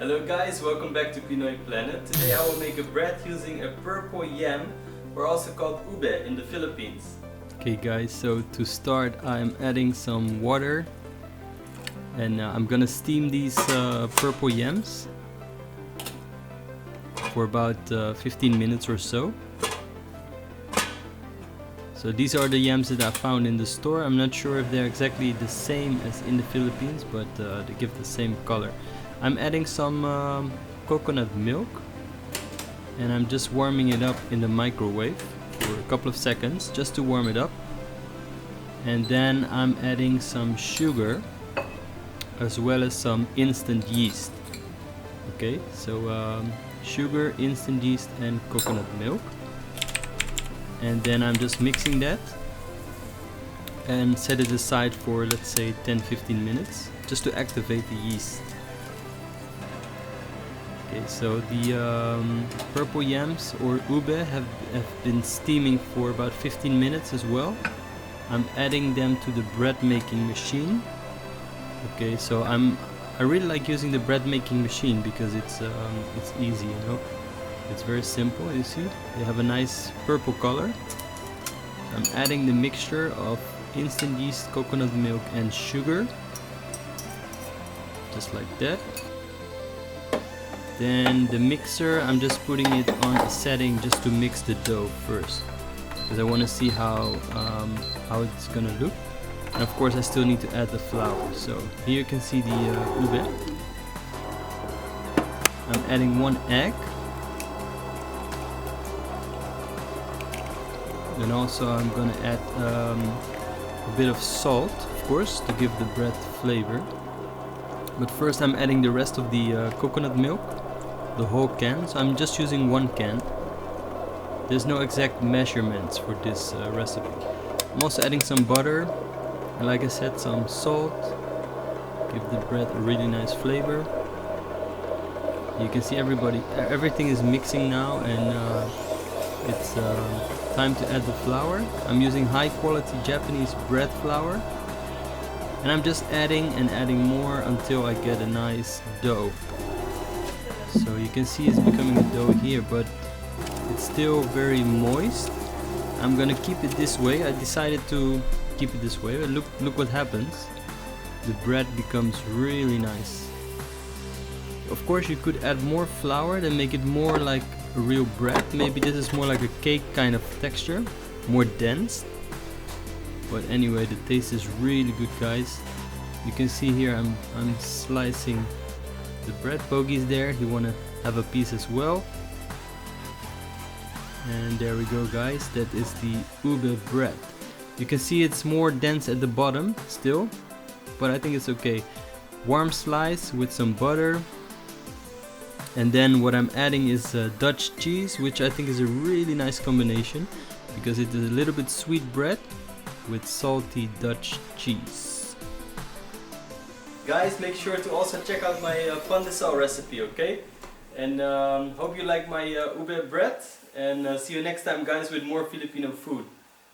Hello guys, welcome back to Pinoy Planet. Today I will make a bread using a purple yam, or also called ube in the Philippines. Okay guys, so to start I'm adding some water and I'm gonna steam these purple yams for about 15 minutes or so. So these are the yams that I found in the store. I'm not sure if they're exactly the same as in the Philippines, but they give the same color. I'm adding some coconut milk and I'm just warming it up in the microwave for a couple of seconds just to warm it up. And then I'm adding some sugar as well as some instant yeast. Okay, so sugar, instant yeast and coconut milk. And then I'm just mixing that and set it aside for, let's say, 10-15 minutes just to activate the yeast. Okay, so the purple yams or ube have been steaming for about 15 minutes as well. I'm adding them to the bread making machine. Okay, so I really like using the bread making machine because it's easy, you know. It's very simple, you see. They have a nice purple color. I'm adding the mixture of instant yeast, coconut milk and sugar. Just like that. Then the mixer, I'm just putting it on a setting just to mix the dough first, because I want to see how it's gonna look. And of course I still need to add the flour. So here you can see the ube. I'm adding 1 egg. And also I'm gonna add a bit of salt, of course, to give the bread flavor. But first I'm adding the rest of the coconut milk, the whole can. So I'm just using 1 can. There's no exact measurements for this recipe. I'm also adding some butter and, like I said, some salt. Give the bread a really nice flavor. You can see everything is mixing now, and it's time to add the flour. I'm using high quality Japanese bread flour. And I'm just adding and adding more until I get a nice dough. So you can see it's becoming a dough here, but it's still very moist. I'm gonna keep it this way. I decided to keep it this way. But look what happens. The bread becomes really nice. Of course you could add more flour and make it more like a real bread. Maybe this is more like a cake kind of texture, more dense. But anyway, the taste is really good, guys. You can see here I'm slicing the bread. Bogey's there, he wanna have a piece as well. And there we go, guys. That is the ube bread. You can see it's more dense at the bottom still, but I think it's okay. Warm slice with some butter. And then what I'm adding is Dutch cheese, which I think is a really nice combination because it is a little bit sweet bread with salty Dutch cheese. Guys, make sure to also check out my pandesal recipe, okay? And hope you like my ube bread, and see you next time, guys, with more Filipino food.